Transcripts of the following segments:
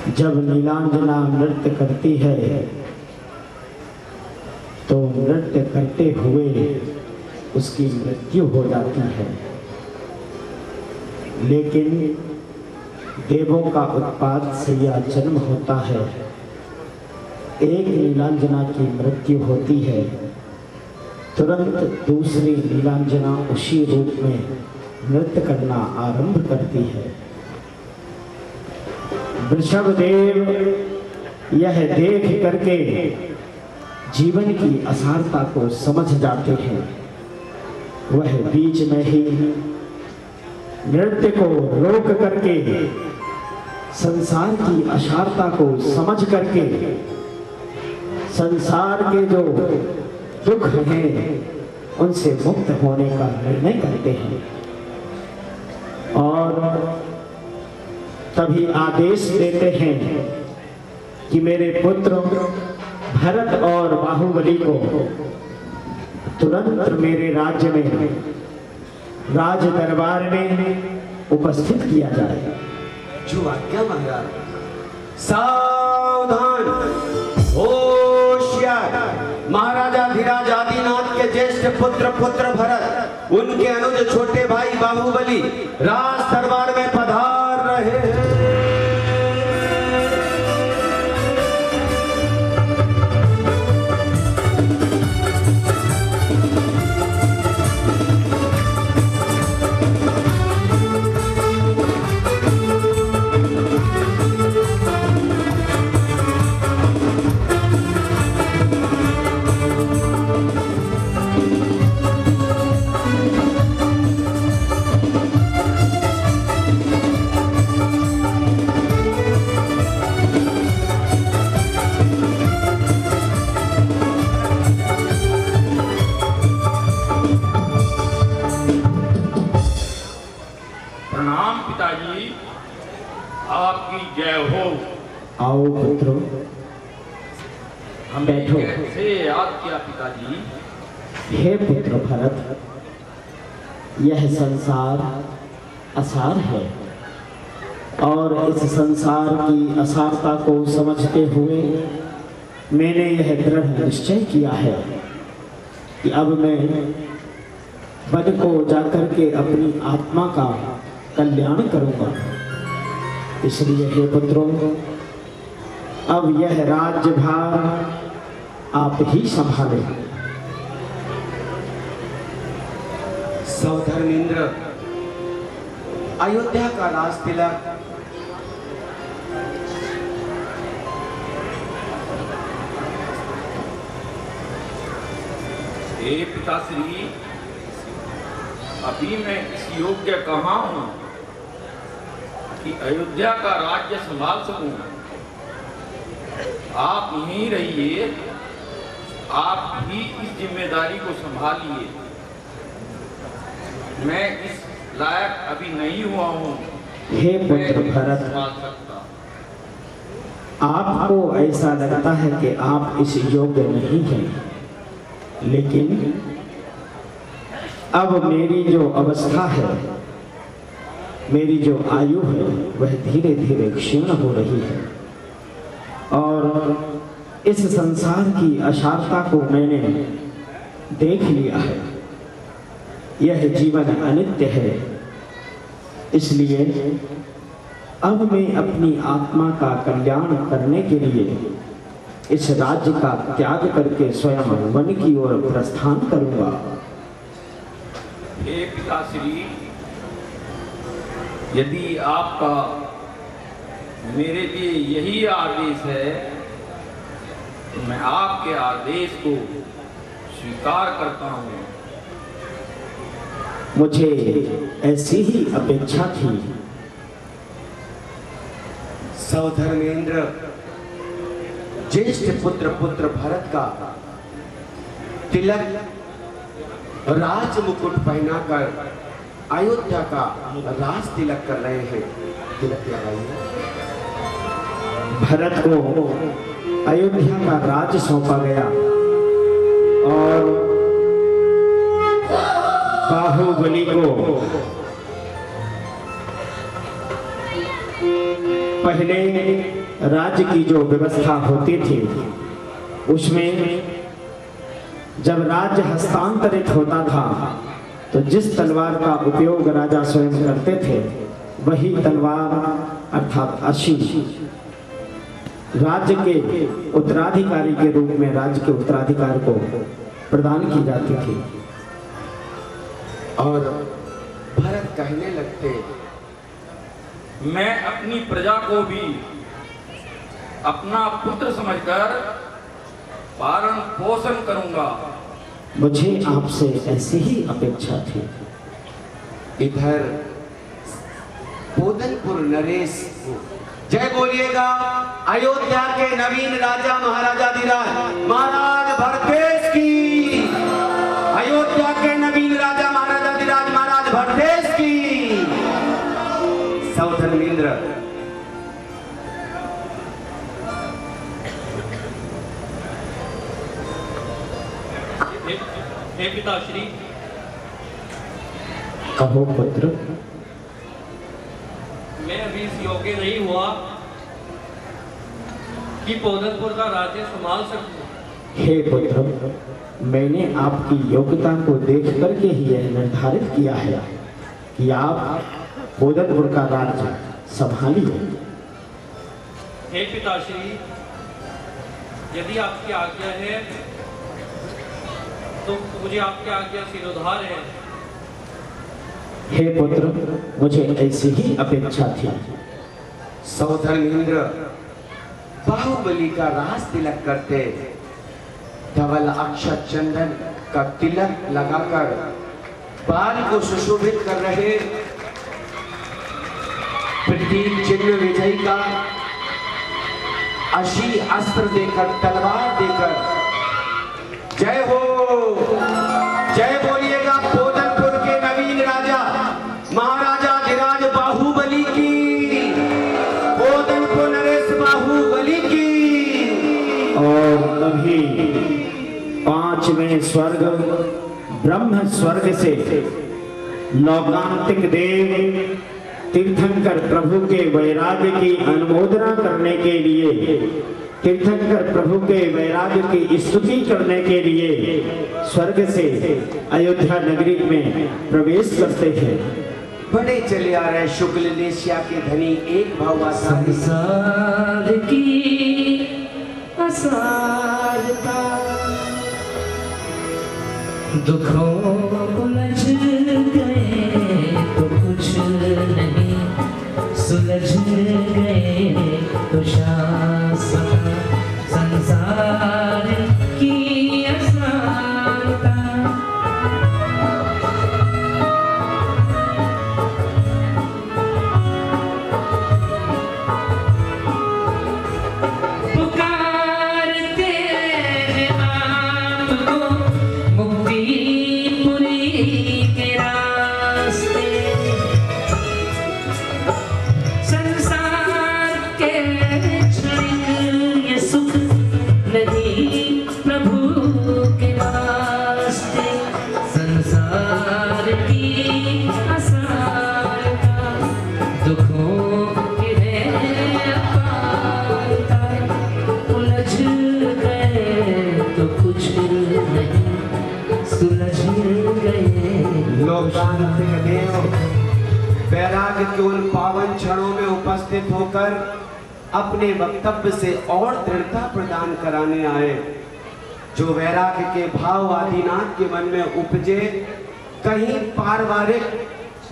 जब नीलांजना नृत्य करती है तो नृत्य करते हुए उसकी मृत्यु हो जाती है, लेकिन देवों का उत्पात से यह जन्म होता है। एक नीलांजना की मृत्यु होती है, तुरंत दूसरी नीलांजना उसी रूप में नृत्य करना आरंभ करती है। वृषभदेव यह देख करके जीवन की असारता को समझ जाते हैं। वह बीच में ही नृत्य को रोक करके संसार की असारता को समझ करके संसार के जो दुख हैं उनसे मुक्त होने का निर्णय करते हैं और तभी आदेश देते हैं कि मेरे पुत्र भरत और बाहुबली को तुरंत मेरे राज्य में राज दरबार में उपस्थित किया जाए। जो आज्ञा महाराज। सावधान, होशियार। महाराजा धीराज आदिनाथ के ज्येष्ठ पुत्र भरत, उनके अनुज छोटे भाई बाहुबली राज दरबार में पधार रहे हैं। आपकी जय हो। आओ पुत्रो, हम बैठो। कैसे याद किया पिताजी? हे पुत्र भरत, यह संसार असार है और इस संसार की असारता को समझते हुए मैंने यह दृढ़ निश्चय किया है कि अब मैं वन को जाकर के अपनी आत्मा का कल्याण करूंगा। इसलिए हे पुत्रों, अब यह राज्यभार आप ही संभालें। सौधर्मेंद्र, अयोध्या का राज तिलक हे पिताश्री, अभी मैं इस योग्य कहाँ हूँ कि अयोध्या का राज्य संभाल सकूं। आप यहीं रहिए, आप ही इस जिम्मेदारी को संभालिए। मैं इस लायक अभी नहीं हुआ हूँ। हे पुत्र भरत, आपको ऐसा लगता है कि आप इस योग्य नहीं हैं, लेकिन अब मेरी जो अवस्था है, मेरी जो आयु है, वह धीरे धीरे क्षीण हो रही है और इस संसार की असारता को मैंने देख लिया है। यह जीवन अनित्य है, इसलिए अब मैं अपनी आत्मा का कल्याण करने के लिए इस राज्य का त्याग करके स्वयं वन की ओर प्रस्थान करूंगा। हे पिताश्री, यदि आपका मेरे लिए यही आदेश है तो मैं आपके आदेश को स्वीकार करता हूँ। मुझे ऐसी ही अपेक्षा थी। सौधर्मेंद्र, ज्येष्ठ पुत्र भरत का तिलक राज मुकुट पहनाकर अयोध्या का राज तिलक कर रहे हैं। तिलक लगाइए। भरत को अयोध्या का राज सौंपा गया और बाहुबली को पहले राज्य की जो व्यवस्था होती थी उसमें जब राज्य हस्तांतरित होता था तो जिस तलवार का उपयोग राजा स्वयं करते थे वही तलवार अर्थात अशी राज्य के उत्तराधिकारी के रूप में राज्य के उत्तराधिकार को प्रदान की जाती थी। और भरत कहने लगते, मैं अपनी प्रजा को भी अपना पुत्र समझकर पालन पोषण करूंगा। मुझे आपसे ऐसी ही अपेक्षा थी। इधर पोदनपुर नरेश, जय बोलिएगा अयोध्या के नवीन राजा महाराजाधिराज महाराज भरतेश की, अयोध्या के नवीन राजा महाराजाधिराज महाराज भरतेश की। सौधन इंद्र हे पिताश्री, कहो पुत्र। मैं अभी इस योग्य नहीं हुआ कि पोदनपुर का राज्य संभाल सकूं। हे पुत्र, मैंने आपकी योग्यता को देख करके ही यह निर्धारित किया है कि आप पोदनपुर का राज्य संभालिए। हे पिताश्री, यदि आपकी आज्ञा है तो मुझे आपकी आज्ञा सिरोधार है। हे पुत्र, मुझे ऐसी ही अपेक्षा थी। सौधन इंद्र बाहुबली का राज तिलक करते, धवल अक्षत चंदन का तिलक लगाकर बाल को सुशोभित कर रहे, प्रतीक चिन्ह विजय का अशी अस्त्र देकर, तलवार देकर, जय हो, जय बोलिएगा पोदनपुर के नवीन राजा महाराजाधिराज बाहुबली की, पोदनपुर नरेश बाहुबली की। और तभी पांचवें स्वर्ग ब्रह्म स्वर्ग से लौकांतिक देव तीर्थंकर प्रभु के वैराग्य की अनुमोदना करने के लिए, तीर्थंकर प्रभु के वैराग्य की स्तुति करने के लिए स्वर्ग से अयोध्या नगरी में प्रवेश करते थे। बड़े चले आ रहे शुक्ल लेशिया के धनी एक भौवा संसार की असारता, दुखों उलझ गए तो कुछ नहीं, सुलझ गए तो शासन। संसार की असारता, पुकारते हैं आपको मुक्तिपुरी के रास्ते, संसार के क्षणिक ये सुख नहीं प्रभु के वास्ते। संसार की असारता, दुखों की है अपारता, उलझ गए तो कुछ नहीं, सुलझ गए। लोकांतिक देव वैराग्य के उन पावन क्षणों में उपस्थित होकर अपने वक्तव्य से और दृढ़ता प्रदान कराने आए। जो वैराग्य के भाव आदिनाथ के मन में उपजे, कहीं पारिवारिक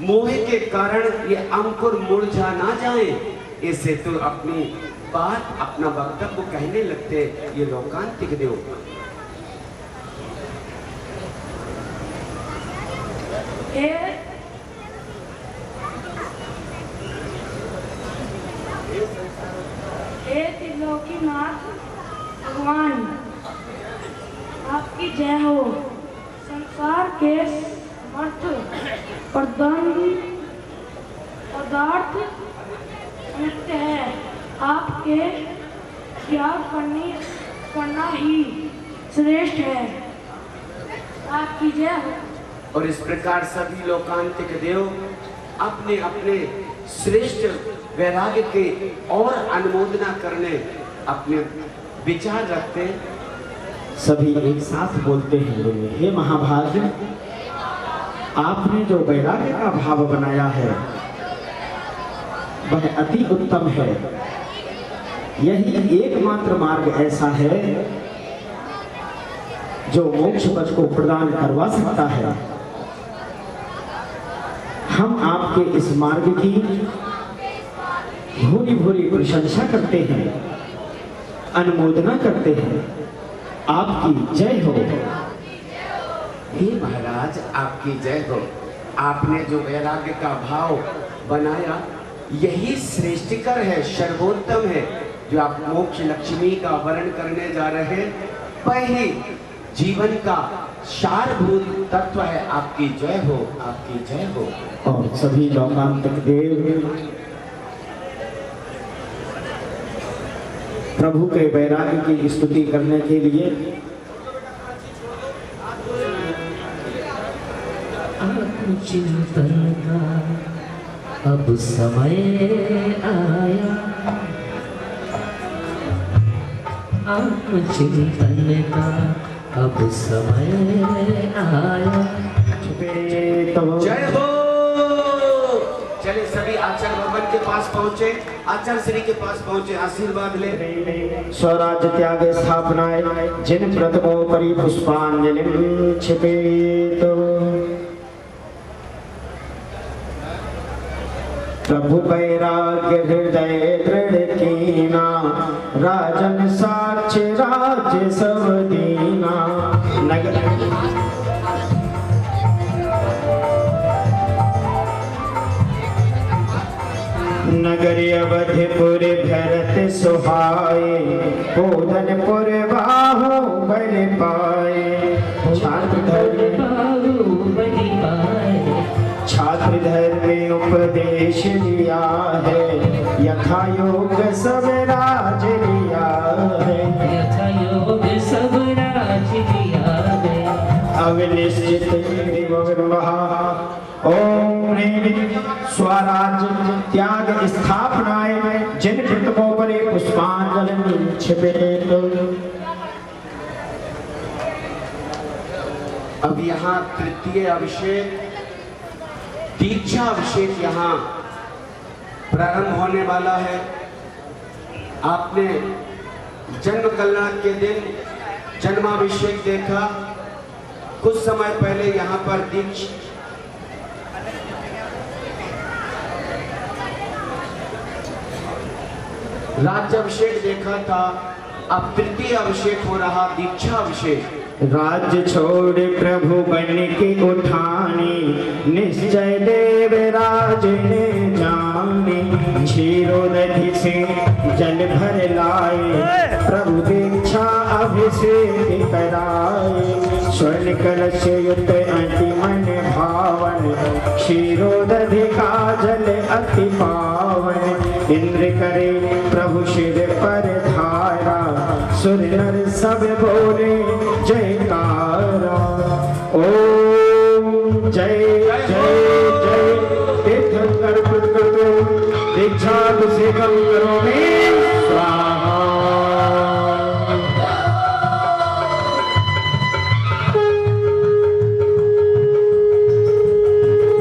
मोह के कारण ये अंकुर मुरझा ना जाए, इससे तो अपनी बात, अपना वक्तव्य कहने लगते ये लोकांतिक देव। हे त्रिलोकीनाथ भगवान, आपकी जय हो। संसार के समर्थ पदार्थ नित्य है, आपके त्याग करना ही श्रेष्ठ है। आपकी जय हो। और इस प्रकार सभी लोकांतिक देव अपने अपने श्रेष्ठ वैराग्य के और अनुमोदना करने अपने विचार रखते। सभी एक साथ बोलते हैं, बोले, हे महाभाग, आपने जो वैराग्य का भाव बनाया है वह अति उत्तम है। यही एकमात्र मार्ग ऐसा है जो मोक्ष पद को प्रदान करवा सकता है। हम आपके इस मार्ग की भूरी भूरी प्रशंसा करते हैं, अनुमोदना करते हैं। आपकी जय हो। हे महाराज, आपकी जय हो। आपने जो वैराग्य का भाव बनाया यही श्रेष्ठकर है, सर्वोत्तम है। जो आप मोक्ष लक्ष्मी का वर्ण करने जा रहे हैं वही जीवन का सारभूत तत्व है। आपकी जय हो, आपकी जय हो। और सभी लोकांतक देव प्रभु के वैराग्य की स्तुति करने के लिए आत्मचिंतन का अब समय आया, आत्मचिंतन का अब समय आया। जय हो। चले सभी आचार्य भवन के पास पहुंचे, आचार्य श्री के पास पहुंचे, आशीर्वाद ले। स्वराज्य त्याग स्थापनाय जिन प्रथमोपरि पुष्पांजलिं क्षिपेत। प्रभु वैराग्य हृदय दृढ़ कीना, राजन साक्ष राज्य सब दीना। नगरी अवधपुर भरत सुहाए, बोधनपुर बाहु बल पाए। छात्र धर्म में उपदेश लिया है, यथा योग सब राज लिया है, यथा योग सब राज लिया है। अब निश्चित ओम ह्रीं स्वराज्य त्याग स्थापनाय जिन प्रथमोपरि पुष्पांजलिं क्षिपेत। अब यहाँ तृतीय अभिषेक, दीक्षा अभिषेक यहाँ प्रारंभ होने वाला है। आपने जन्म कल्याण के दिन जन्माभिषेक देखा। कुछ समय पहले यहाँ पर राज्याभिषेक देखा था। अब तृतीय अभिषेक हो रहा, दीक्षा अभिषेक। राज्य छोड़ प्रभु बन के उठाने, निश्चय देव राज ने जाने। क्षीरोदधि से जल भर लाए, प्रभु दीक्षा अभिषेक कराए। स्वर्ण कलश युक्त अति मन भावन, क्षीरोदधि का जल अति पावन। इंद्र करे प्रभु शिर पर धारा, सुर नर सब बोले जयकारा। ओम जय जय जय। तीर्थंकर पुत्र दीक्षाभिषेकं करोमि स्वाहा।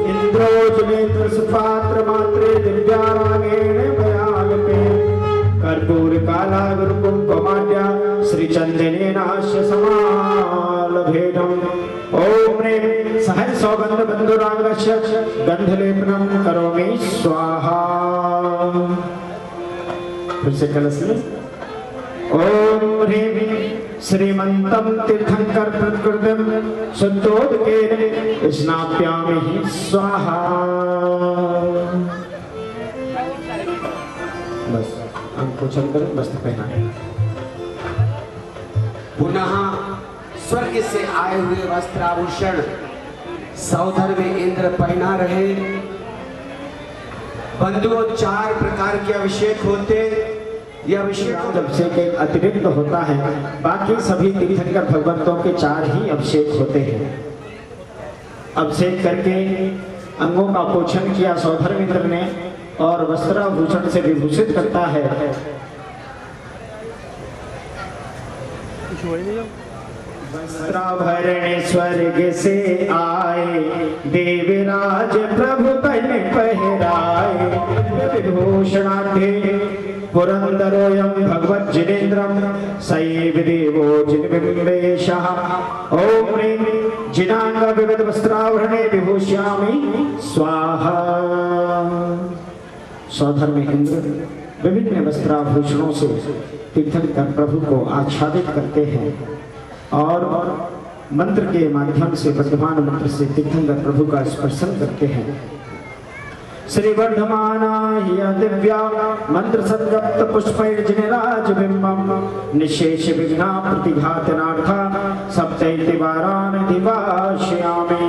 इंद्रोजनेत्र सुपात्र मात्रे दिव्यारागेण भयालपे, कर्पूर काला गुरु कुंकुमाढ्या श्री चंदनेनाश्य समालभेदम्। ओम ह्रीं सहज सौगंध बंधुरांगस्य गंधलेपनं करोमि स्वाहा। फिर से कलश में ओम ह्रीं श्रीमंतं तीर्थंकर प्रकृतिं शुद्धोदकेन स्नाप्यामि स्वाहा। बस हमको चंदन वस्त्र पहनाए। पुनः स्वर्ग से आए हुए वस्त्र आभूषण सौधर में इंद्र पहना रहे। बंधुओं, 4 प्रकार के अभिषेक होते। यह अभिषेक अभिषेक एक अतिरिक्त होता है, बाकी सभी तीर्थंकर भगवंतों के 4 ही अभिषेक होते हैं। अभिषेक करके अंगों का पोषण किया सौधर मित्र ने, और वस्त्राभूषण से विभूषित करता है। वस्त्राभरण स्वर्ग से आए, देवराज प्रभु तन पहराए, विभूषणाढ्य पुरंदरोऽयं भगवज्जिनेन्द्रं सैव देवो जिनबिम्बेशः। ओम ह्रीं जिनांग विविध वस्त्राभरणे विभूषयामि स्वाहा। स्वधर्म इंद्र विभिन्न वस्त्राभूषणों से तीर्थंकर प्रभु को आच्छादित करते हैं और मंत्र के माध्यम से वर्धमान मंत्र से तीर्थंकर प्रभु का स्पर्शन करते हैं। श्री वर्धमाना हिया दिव्या मंत्र संजप्त पुष्पैर्जिनेराज बिंबम निशेष विघ्ना प्रतिघातनार्था सप्तैति वारान दिवाश्यामि।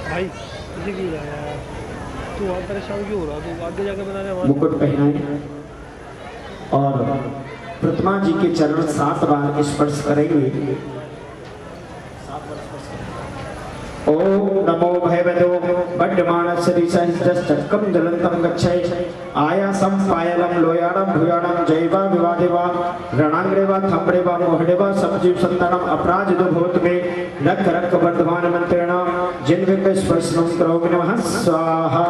भाई तू और परेशान क्यों हो रहा? तू आगे जाके बना रहा है। मुकुट पहनाए और प्रतिमा जी के चरण 7 बार स्पर्श करेंगे। ओम नमो भयवदो बड्डमानसरिसहस्रचक्रं ज्वलन्तं गच्छै आयासं पायलं लोयाडं भूयाडं जैवा विवादेवा रणांग्रेवा थम्बरेवा मोहडेवा सबजीव संतानम अपराजितो भूत में रख रख वर्धमान मंत्रेण जिन्विक स्पर्शनं करोमि नमः स्वाहा।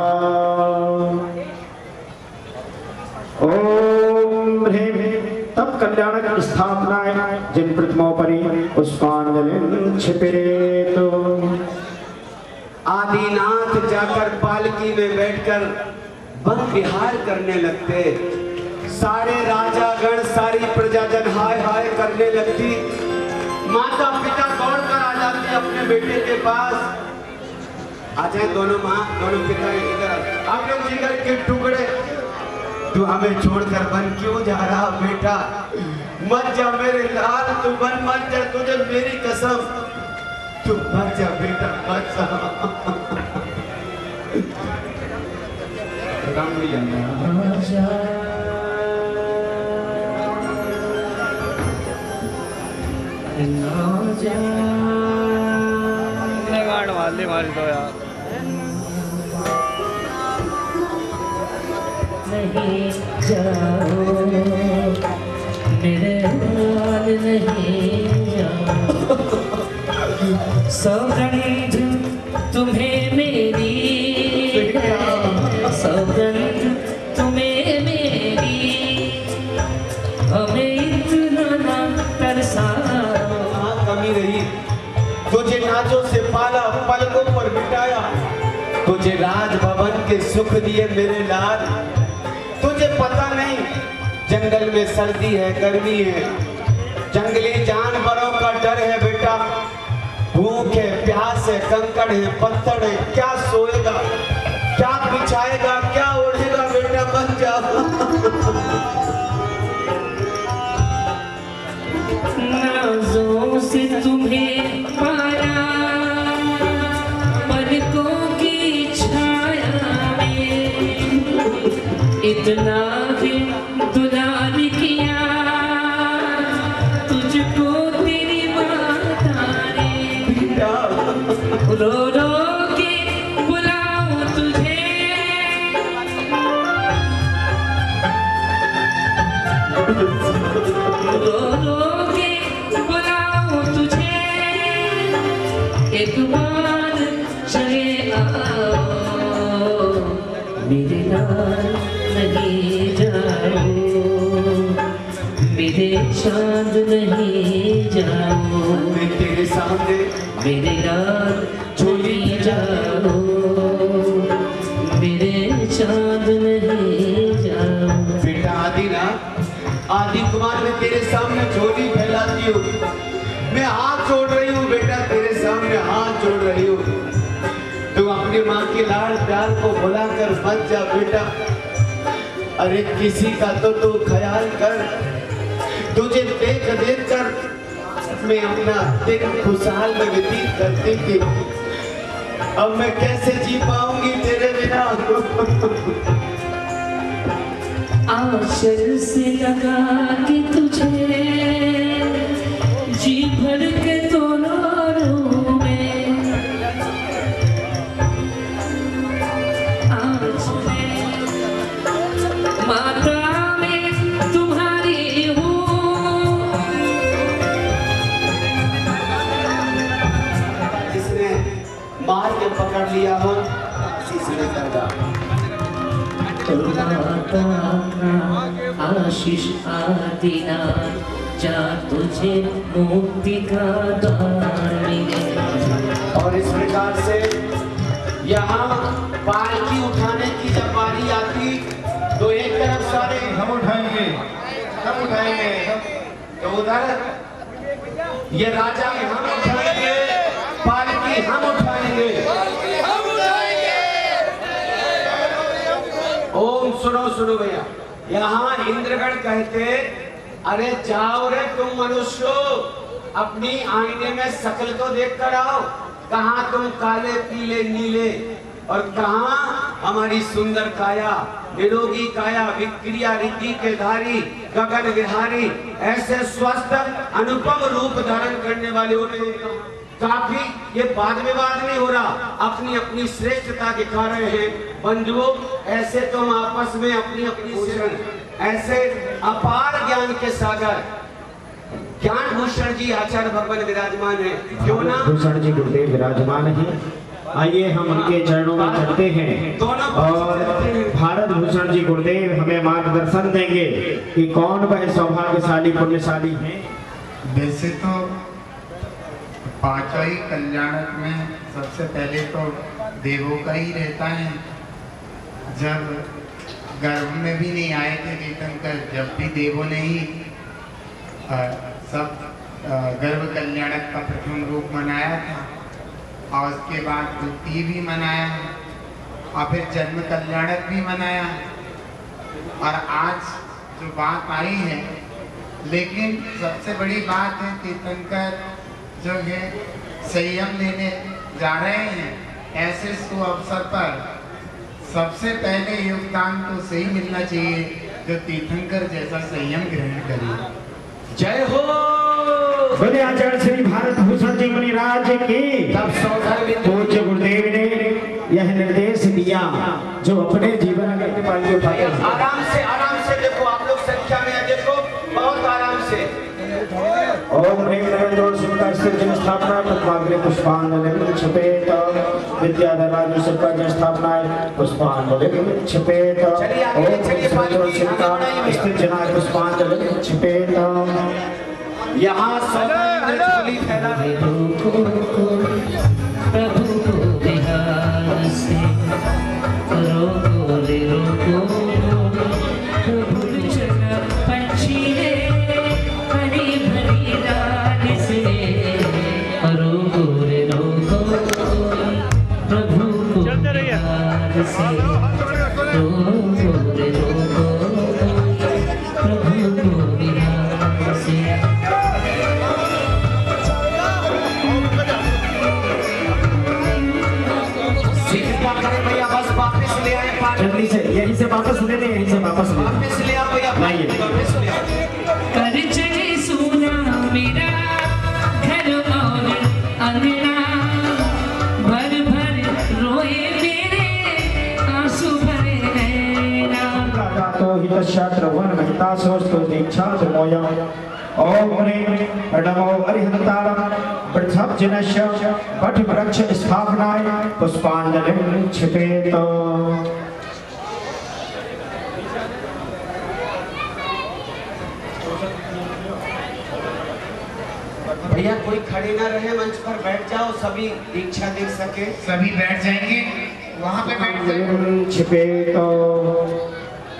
ओम ह्रीं तब कल्याणक स्थापनाय जिन प्रतिमोपरि पुष्पांजलिं क्षिपेतु। आदिनाथ जाकर पालकी में बैठकर वन विहार करने लगते। सारे राजागण सारी प्रजाजन हाय हाय करने लगती। माता पिता दौड़ कर आ जाते अपने बेटे के पास। आ जाए दोनों माँ दोनों पिता इधर। आप लोग जिगर के टुकड़े, तू हमें छोड़कर वन क्यों जा रहा बेटा? मत जा मेरे लाल, तू वन मत जा, तुझे मेरी कसम, तू मत जा बेटा मत जा। राम भी गाड़ मार ले मारी तो यार। नहीं जाओ मेरे हाल नहीं जाओ, सौगंध तुम्हें मेरी, सौगंध तुम्हें मेरी, हमें इतना ना तरसाओ। कमी रही, तुझे नाचों से पाला पलकों पर बिठाया, तुझे राजभवन के सुख दिए मेरे लाल। तुझे पता नहीं जंगल में सर्दी है गर्मी है, जंगली जानवरों का डर है बेटा, भूख है प्यास है कंकड़ है पत्थर है, क्या सोएगा क्या बिछाएगा क्या ओढ़ेगा बेटा बन जा। नाज़ों से तुम्हें पाया पलकों की छाया में, इतना भी दुलार किया तुझको तेरी माता ने। रो रो के बुलाऊं तुझे, रो रो के बुलाऊं तुझे, एक बार चले आओ मेरे लाल नहीं जाओ, मेरे चांद नहीं जाओ, मैं तेरे सामने मेरे लाल चली जाओ, मेरे चांद नहीं जाओ। बेटा आदि कुमार मैं तेरे सामने झोली फैलाती हूँ, मैं हाथ जोड़ रही हूँ बेटा तेरे सामने हाथ जोड़ रही हूँ। तू अपनी माँ के लाड़ प्यार को भुलाकर मत जा बेटा। अरे किसी का तो तू ख्याल कर, तुझे देख देख कर मैं अपना दिन खुशहाल में व्यतीत करती थी, अब मैं कैसे जी पाऊंगी तेरे बिना। आंचल से लगा के तुझे जी भर के दोनों मैं, मार के पकड़ लिया हो शीशी में कर जा। आशीष आदिना जा तुझे मुक्ति का द्वार मिले। और इस प्रकार से यहाँ पालकी उठाने की जब बारी आती तो एक तरफ सारे हम उठाएंगे तो उधर ये राजा हम उठाएंगे, पालकी हम उठाएंगे। ओम सुनो सुनो भैया, यहाँ इंद्रगण कहते अरे जाओ रे तुम मनुष्य, अपनी आईने में शकल तो देख कर आओ, कहाँ तुम काले पीले नीले और कहाँ हमारी सुंदर काया, निरोगी काया, विक्रिया रिद्धि के धारी, गगन विहारी, ऐसे स्वस्थ अनुपम रूप धारण करने वाले होते काफी। ये वाद विवाद नहीं हो रहा, अपनी अपनी श्रेष्ठता दिखा रहे हैं बंधुओं। ऐसे तुम आपस में अपनी अपनी शरण, ऐसे अपार ज्ञान के सागर ज्ञान भूषण जी आचार्य भगवान विराजमान है, क्यों ना भूषण जी गुरुदेव विराजमान है। आइए हम उनके चरणों में चलते हैं और भारत भूषण जी गुरुदेव हमें मार्गदर्शन देंगे कि कौन वह सौभाग्यशाली पुण्यशाली हैं। वैसे तो पांचों ही कल्याणक में सबसे पहले तो देवों का ही रहता है। जब गर्भ में भी नहीं आए थे तीर्थंकर, जब भी देवों ने ही सब गर्भ कल्याणक का प्रथम रूप मनाया था और उसके बाद द्वितीय भी मनाया और फिर जन्म कल्याणक भी मनाया। और आज जो बात आई है, लेकिन सबसे बड़ी बात है तीर्थंकर जो है संयम लेने जा रहे हैं। ऐसे शुभ अवसर पर सबसे पहले योगदान तो सही मिलना चाहिए जो तीर्थंकर जैसा संयम ग्रहण करे। जय हो बोले आचार्य श्री भारत भूषण जी मुनिराज की। पूज्य गुरुदेव ने यह निर्देश दिया जो अपने जीवन में पानी उठाते हैं। आराम से देखो, आप लोग संख्या में देखो, बहुत आराम से। ओम ह्रीं नरेंद्र शिवका स्थिर जन स्थापना पद्माग्रे पुष्पांजलि क्षिपेत विद्याधर राजू शिवका जन स्थापना पुष्पांजलि क्षिपेत। ओम नरेंद्र शिवका स्थिर जना पुष्पांजलि क्षिपेत। यहाँ झोली फैला प्रभु को बिहार से रोको रे रोको, प्रभु चला पंछी है हरी भरी डाल से रोको रे रोको, प्रभु को बिहार से रोको रे रोको, प्रभु को बिहार से। जल्दी से यहीं से वापस ले लें, यहीं से वापस ले आओ भैया, वापस ले आओ। कर चले सोना मेरा घर और अंगना, भर भर रोए मेरे आंसू भरे नैना। तो हितशास्त्र वन महिता सोस्तु दीक्षात्र मोया। ओम ह्रीं नमो अरिहंतारं पृथ्वजनस्य वट वृक्ष स्थापनाय पुष्पांजलिं क्षिपेत। भैया कोई खड़े ना रहे, मंच पर बैठ जाओ, सभी दीक्षा देख सके। सभी बैठ जाएंगे, वहाँ पे बैठ जाएंगे। क्षिपेत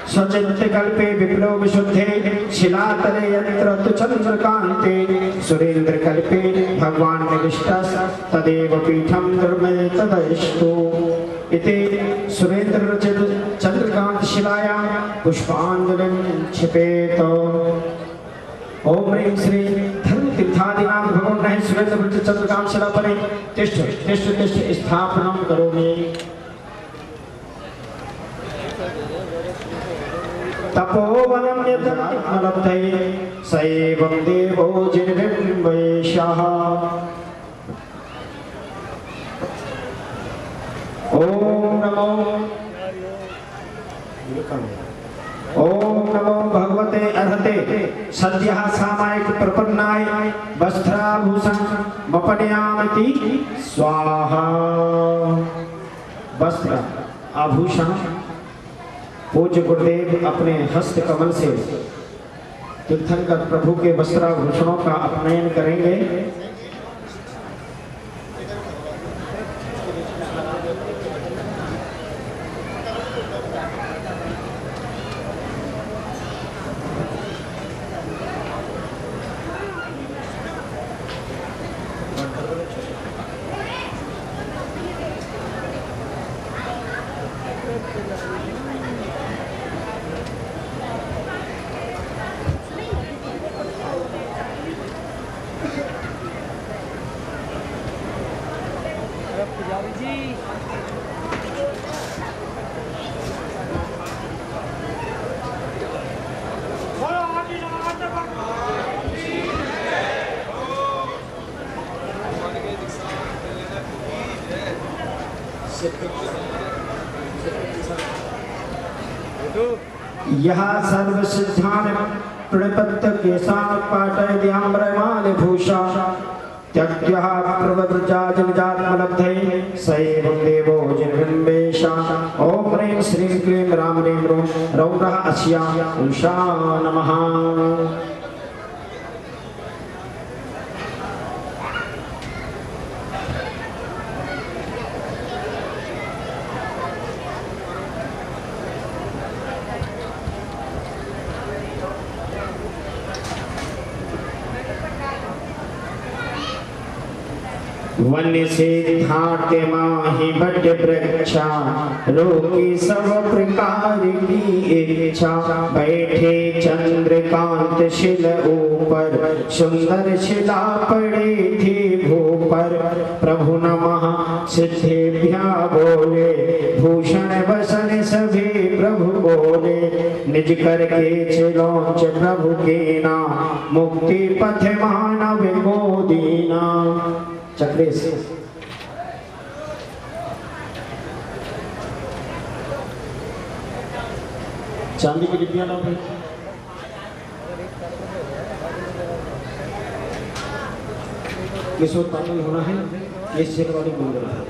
सचित्त कल्पे विप्लव विशुद्धे शिलातले यत्र तु चंद्रकांते सुरेंद्र कल्पे भगवान निविष्टस् तदेव पीठम दुर्मय तदस्तु। इति सुरेंद्र रचित चंद्रकांत शिलायां पुष्पांजलिं क्षिपेत। ओम ह्रीं श्री धर्म तीर्थादिनाथ भगवान सुरेंद्र रचित चंद्रकांत शिला परे तिष्ठ तिष्ठ तिष्ठ स्थापनं करोमि। तपोवनं यदलब्धये स एवं देवो जिन्बिम्बेशः। ओम नमो ओम ओम नमो भगवते अर्हते सद्यः सामायिक प्रपन्नाय वस्त्राभूषण मपनयामि स्वाहा। वस्त्र आभूषण पूज्य गुरुदेव अपने हस्त कमल से तीर्थंकर प्रभु के वस्त्राभूषणों का अपनयन करेंगे। यह सर्व सिद्धान प्रणपत्त केशान पाटयद्याम्रमाल भूषा त्यक्त्यः प्रवृजाजनजात्मलब्धै स एवं देवो जिन्बिम्बेशा। ओम ह्रीं श्रीं क्लीं राम ह्रीं रों रौद्रः अस्या उषा नमः। वन्य सिद्धार्थ माहि बट वृक्षा रोकी सब प्रकार की इच्छा। बैठे चंद्रकांत शिल ऊपर सुंदर शिला पड़े थे भूपर। प्रभु नमः सिद्धेभ्या बोले भूषण बसन सभी प्रभु बोले। निज करके चिलौच प्रभु के नाम मुक्ति पथ मानव को दीना। चक्रेश चांदी की डिब्बियां लाओ भाई। किस वक्त पागल होना है ये शेख वाली बोल रहा है।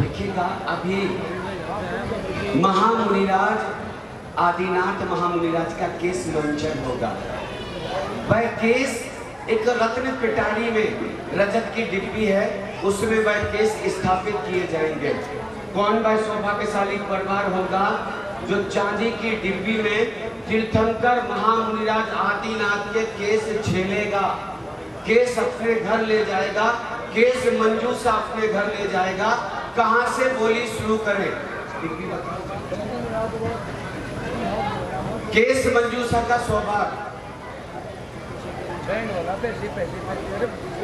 देखिएगा अभी महामुनिराज आदिनाथ महामुनिराज का केस लॉन्चर होगा। वह केस एक रत्न पिटारी में रजत की डिब्बी है, उसमें वह केस स्थापित किए जाएंगे। कौन वह सौभाग्यशाली परिवार होगा जो चांदी की डिब्बी में तीर्थंकर महामुनिराज आदिनाथ के केस झेलेगा, केस अपने घर ले जाएगा, केस मंजूषा अपने घर ले जाएगा। कहां से बोली शुरू करें? केस मंजूषा का सौभाग्य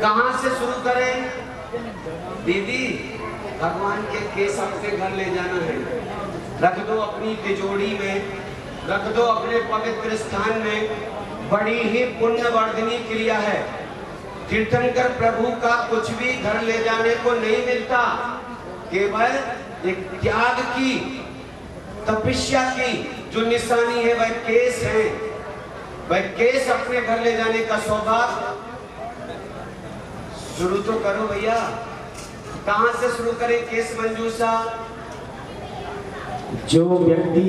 कहां से शुरू करें? दीदी भगवान के केस अपने घर ले जाना है, रख दो अपनी तिजोरी में, रख दो अपने पवित्र स्थान में। बड़ी ही पुण्यवर्धनी क्रिया है। तीर्थंकर प्रभु का कुछ भी घर ले जाने को नहीं मिलता, केवल एक त्याग की तपस्या की जो निशानी है वह केस है। वह केस अपने घर ले जाने का सौभाग्य शुरू तो करो भैया। कहां से शुरू करें केस मंजूषा? जो व्यक्ति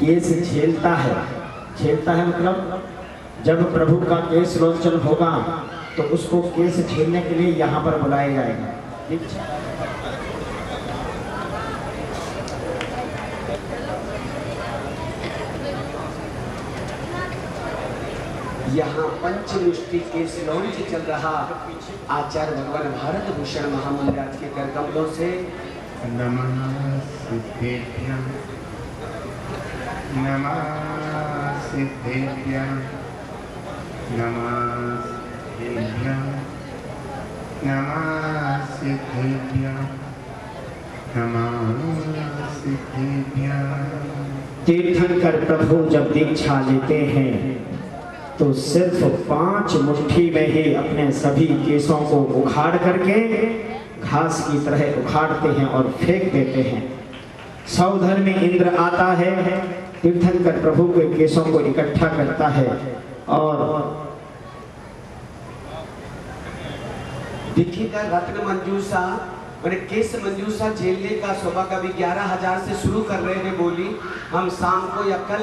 केस झेलता है मतलब जब प्रभु का केस लॉन्चन होगा तो उसको केस झेलने के लिए यहाँ पर बुलाया जाएगा। यहाँ पंचमुष्टि केस लॉन्च चल रहा आचार्य भगवान भारत भूषण महामुनिराज के कर कमलों से। नमः सिद्धेभ्यः नमः सिद्धेभ्यः नमः सिद्धेभ्यः नमः सिद्धेभ्यः नमः सिद्धेभ्यः। तीर्थंकर प्रभु जब दीक्षा लेते हैं तो सिर्फ 5 मुट्ठी में ही अपने सभी केसों को उखाड़ करके घास की तरह उखाड़ते हैं और फेंक देते हैं। सौधर में इंद्र आता है, तीर्थंकर प्रभु के केसों को इकट्ठा करता है और देखिएगा रत्न मंजूषा मैंने केस मंजूषा झेलने का सुबह का भी 11,000 से शुरू कर रहे हैं बोली। हम शाम को या कल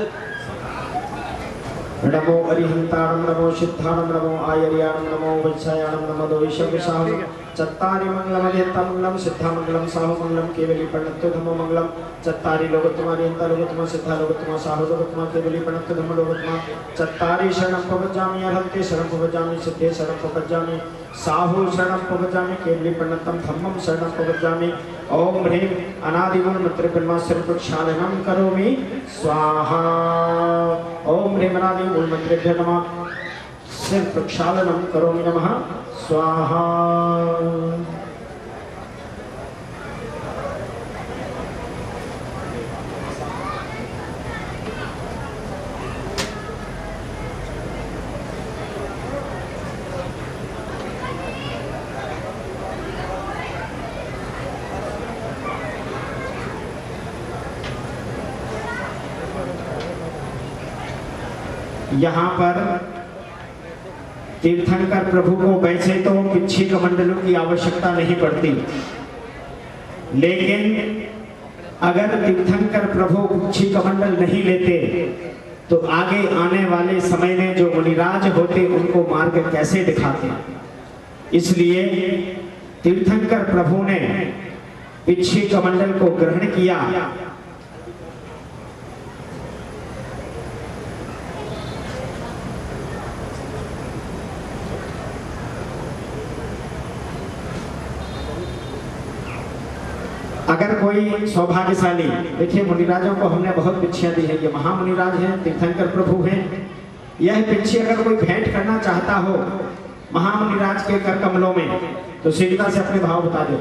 नमो अरिहंताणं नमो सिद्धाणं नमो आयर्याणं नमो वत्सायाणं नमो दोषविशाहं चत्तारि मंगलमध्यन्तं मंगलं सिद्धामंगलं साहुमंगलं केवली प्रणत्तो धम्मो मंगलं चत्तारि लोकोत्तमा अरिहंता लोकोत्तमा सिद्धा लोकोत्तमा साहु लोकोत्तमा केवली प्रणत्तो धम्मो लोकोत्तमा चत्तारि शरणं प्रपज्जामि अर्हन्ते शरणं प्रपज्जामि सिद्धे शरणं प्रपज्जामि साहु शरणं प्रपज्जामि केवली प्रणत्तं धम्मं शरणं प्रपज्जामि। ओम ह्रीं अनादिगुण मंत्र ब्रह्मास्त्र प्रक्षालनं करोमि स्वाहा। ओम ह्रीं अनादिगुण मंत्रेभ्यो नमः सिर प्रक्षालनं करोमि नमः स्वाहा। यहाँ पर तीर्थंकर प्रभु को वैसे तो पिच्छी कमंडलों की आवश्यकता नहीं पड़ती, लेकिन अगर तीर्थंकर प्रभु पिच्छी कमंडल नहीं लेते तो आगे आने वाले समय में जो मुनिराज होते उनको मार्ग कैसे दिखाते। इसलिए तीर्थंकर प्रभु ने पिच्छी कमंडल को ग्रहण किया। अगर कोई सौभाग्यशाली, देखिए मुनिराजों को हमने बहुत पिच्छियां दी है, ये महामुनिराज हैं, तीर्थंकर प्रभु हैं। यह पिच्छी अगर कोई भेंट करना चाहता हो महामुनिराज के कर कमलों में तो शीघ्रता से अपने भाव बता दो,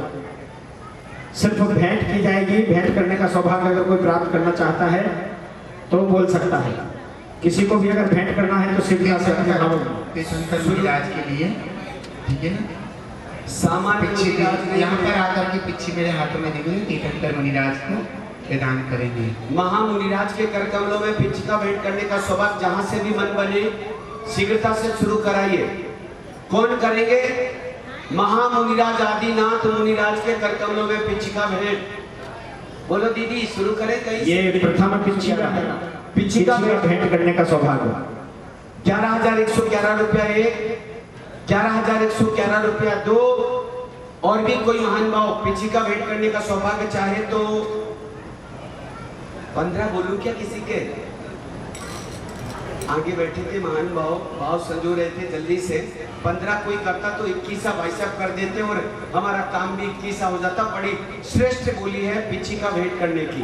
सिर्फ भेंट की जाएगी। भेंट करने का सौभाग्य अगर कोई प्राप्त करना चाहता है तो बोल सकता है। किसी को भी अगर भेंट करना है तो शीघ्रता से अपने भाव तीर्थंकर मुनिराज के लिए, ठीक है ना। सामान्य मुनिराज यहाँ पर आकर के पिच्छी मेरे हाथों में दिख रही, तीर्थंकर मुनिराज को प्रदान करेंगे। महामुनिराज के कर कमलों में पिच्छी का भेंट करने का सौभाग्य जहां से भी मन बने शीघ्रता से शुरू कराइए। कौन करेंगे? महामुनिराज आदिनाथ मुनिराज के कर कमलों में पिच्छी का भेंट। बोलो दीदी शुरू करें कहीं। ये प्रथम पिच्छी का है, पिच्छी का भेंट करने का सौभाग्य 11,111 रुपया एक, 11,111 रुपया दो। और भी कोई महान भाव पिच्छी का भेंट करने का सौभाग्य चाहे तो 15 बोलूं क्या किसी के? आगे बैठे थे महान भाव संजो रहे थे जल्दी से। 15 कोई करता तो 21 भाई साहब कर देते और हमारा काम भी 21 हो जाता। बड़ी श्रेष्ठ बोली है पिच्छी का भेंट करने की।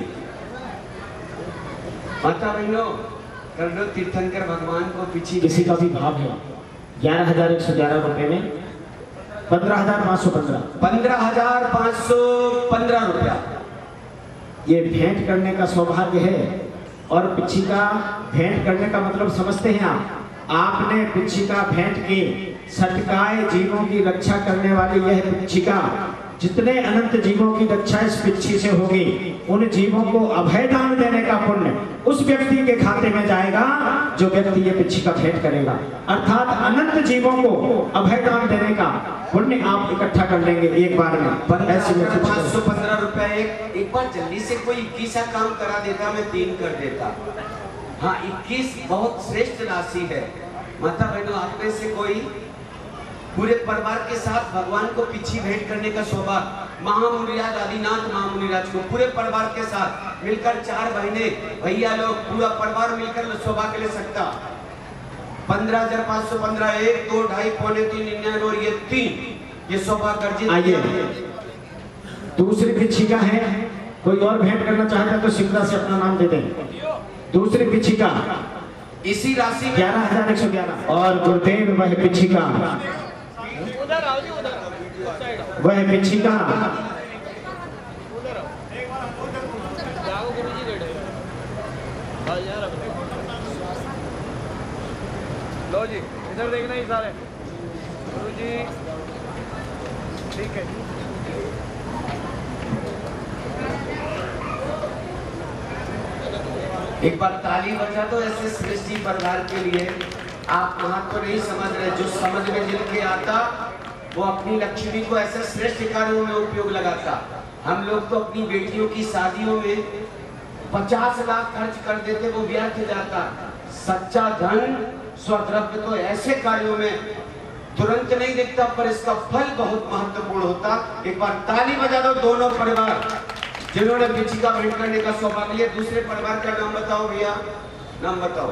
माता बहनों कर लो तीर्थंकर भगवान को पिच्छी। किसी का भी भाव है 11,111 रुपए में 15,515 15,515 रुपया ये भेंट करने का सौभाग्य है। और पिच्छी का भेंट करने का मतलब समझते हैं आप? आपने पिच्छी का भेंट की, सटकाए जीवों की रक्षा करने वाली यह पिच्छिका, जितने अनंत जीवों की रक्षा इस पिच्छी से होगी उन जीवों को अभय दान देने का पुण्य उस व्यक्ति के खाते में जाएगा जो व्यक्ति ये पिच्छी का भेंट करेगा। अर्थात अनंत जीवों को अभय दान देने का पुण्य आप इकट्ठा कर लेंगे एक बार में। 515 रुपया एक बार जल्दी से कोई 21 काम करा देता, मैं 3 कर देता। हाँ 21 बहुत श्रेष्ठ राशि है। माता बहनों आप में से कोई पूरे परिवार के साथ भगवान को पिच्छी भेंट करने का सौभाग्य महामुनिराज आदिनाथ महामुनिराज को पूरे परिवार के साथ मिलकर 4 बहने भैया लोग पूरा परिवार मिलकर सौभाग्य ले सकता। 15,515 1 2 2.5 पौने 3 और ये 3 ये सौभाग्य अर्जित। आइए दूसरी पिच्छिका है, कोई और भेंट करना चाहता है तो शीघ्रता से अपना नाम दे दें। दूसरी पिच्छिका इसी राशि में 11,111 और गुरुदेव वह पिच्छिका वह पिच्छिका लो लो जी इधर देखना ही सारे गुरु जी ठीक है। एक बार ताली बजा दो ऐसे सृष्टि परिवार के लिए। आप वहां तो नहीं समझ रहे, जो समझ में जिनके आता वो अपनी लक्ष्मी को ऐसे श्रेष्ठ कार्यों में उपयोग लगाता। हम लोग तो अपनी बेटियों की शादियों में 50 लाख खर्च कर देते, वो व्यर्थ जाता। सच्चा धन स्वद्रव्य तो ऐसे कार्यों में तुरंत नहीं दिखता, पर इसका फल बहुत महत्वपूर्ण होता। एक बार ताली बजा दो दोनों परिवार जिन्होंने बिच्छी का भेंट करने का सौभाग्य लिया। दूसरे परिवार का नाम बताओ भैया, नाम बताओ।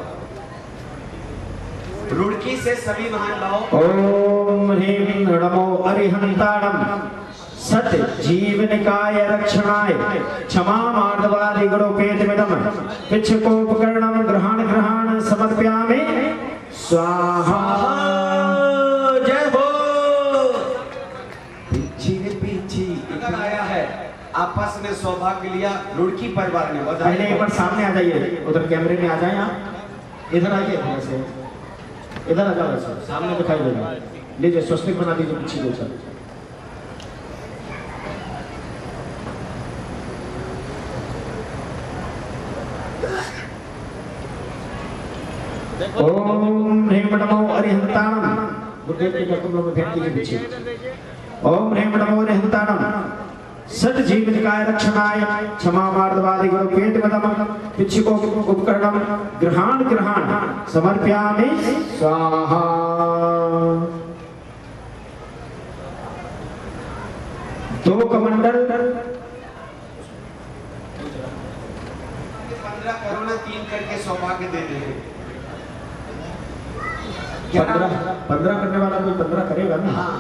रुड़की से सभी महान भाव। ओम ह्रीं नमो अरिहंताणम सत जीवनिकाय रक्षणाय क्षमा मार्दवादि गुणोपेतमिदं पिच्छकोपकरणं ग्रहण समर्पयामि स्वाहा। जय हो। पीछी इधर आया है, आपस में सौभाग्य लिया। रुड़की परिवार ने पहले एक बार सामने आ जाइए, उधर कैमरे में आ जाए आप। इधर आइए, ऐसे इधर आ जाओ, ऐसे सामने दिखाई देगा। लीजिए स्वस्तिक बना दीजिए पीछे को सर। ओम ह्रीं नमो अरिहंताणम गुरुदेव के कमलों में भेंट कीजिए पीछे। ओम ह्रीं नमो अरिहंताणम सत जीवनिकाय रक्षणाय क्षमा मार्दवादि गुणोपेतमिदं पिच्छको उपकरणं ग्रहण समर्पयामि स्वाहा। दो कमंडल 15 करोड़ 3 करके सौभाग्य दे रहे हैं। 15 करने वाला कोई 15 करेगा ना। हाँ,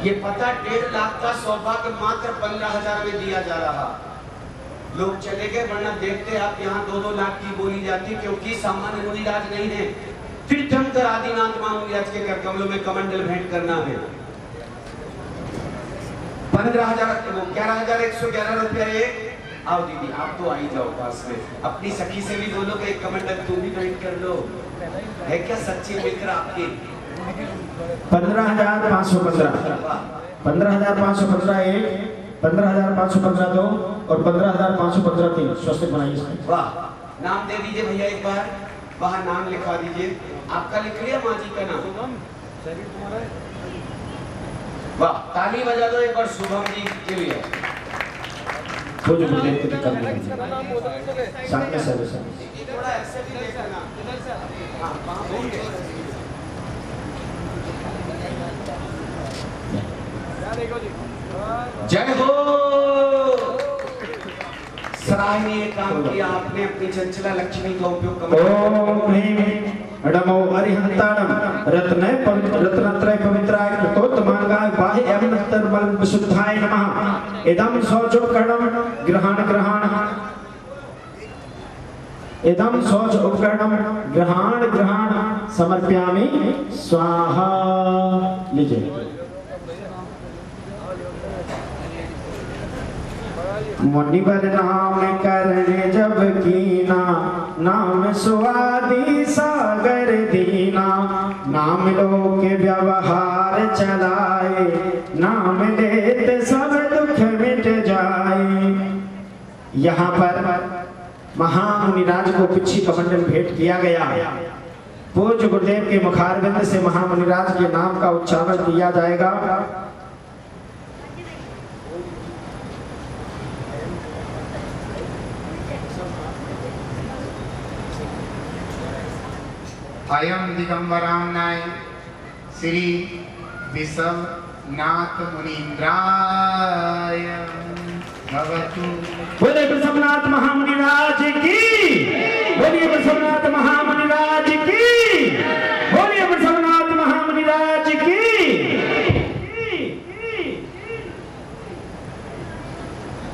ये पता 1.5 लाख का सौभाग्य मात्र 15,000 में दिया जा रहा। लोग चले गए, वरना देखते आप यहाँ 2-2 लाख की बोली जाती, क्योंकि सामान्य मुनिराज नहीं है। तीर्थंकर आदिनाथ मां मुनिराज के कर कमलों में कमंडल भेंट करना है। 15,000 वो 11,111 रुपया एक। आओ दीदी, आप तो आई जाओ पास में। अपनी सखी से भी बोलो कि एक कमंडल तुम भी भेंट कर लो। है क्या सच्ची मित्र आपकी? 15,515 15,515 एक, 15,515 दो और 15,515 तीन। स्वस्तिक बनाइए इसमें। वाह, नाम दे दीजिए भैया एक बार, वहाँ नाम लिखवा दीजिए। आपका लिख लिया माँ जी का नाम? वाह, ताली बजा दो एक बार शुभम जी के लिए। तो जो गुरुदेव की दिक्कत नहीं सामने से थोड़ा ऐसे भी देखना। हाँ, जय हो। सराहनीय काम किया आपने, अपनी चंचला लक्ष्मी का उपयोग। ओम ह्रीं नमो अरिहंताणम रत्नत्रय पवित्राय कृतोत्तमांगाय बाह्य एवं अंतर्बल विशुद्धाय नमः। इदं शौचोपकरणं ग्रहण समर्पयामि स्वाहा। लीजिए। मुनिवर नाम करने जब कीना, नाम सुआदी सागर दीना। नाम लो के व्यवहार चलाए, नाम लेते सब दुख मिट जाए। यहाँ पर महामुनिराज को पिच्छी कमंडल भेंट किया गया। पूज्य गुरुदेव के मुखारविंद से महामुनिराज के नाम का उच्चारण किया जाएगा। अयम दिगंबराय श्री विषमनाथ मुनीन्द्राय भवतु। बोले विषमनाथ महामुनिराज की, बोलिए विषमनाथ महामुनिराज की, बोलिए विषमनाथ महामुनिराज की।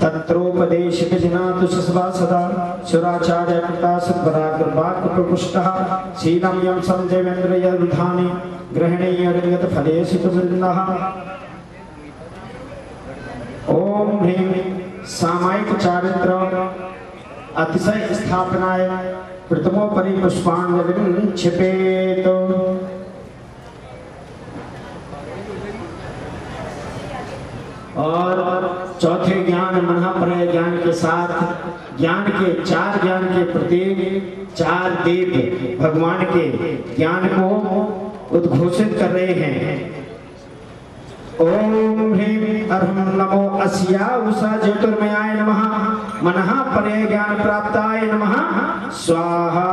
तत्रोपदेश विजनातु सस्वा सदा सुराचार्य कृता सद्वराग्रवाक् प्रपुष्टः। शीलं यं संजयेन्द्र यरुधानि ग्रहणीय रंगत फलेषु तुमिन्नः। ओम ह्रीं सामायिक चारित्र अतिशय स्थापनाय प्रथमोपरि पुष्पांजलिं क्षिपेत। और चौथे ज्ञान महाप्रलय ज्ञान के साथ ज्ञान के प्रतीक 4 दीप भगवान के ज्ञान को उद्घोषित कर रहे हैं। ओम ह्रीं अर्हं नमो अस्या उषा ज्योतिर्मयाय नमः मनः प्रलय ज्ञान प्राप्ताय नमः स्वाहा।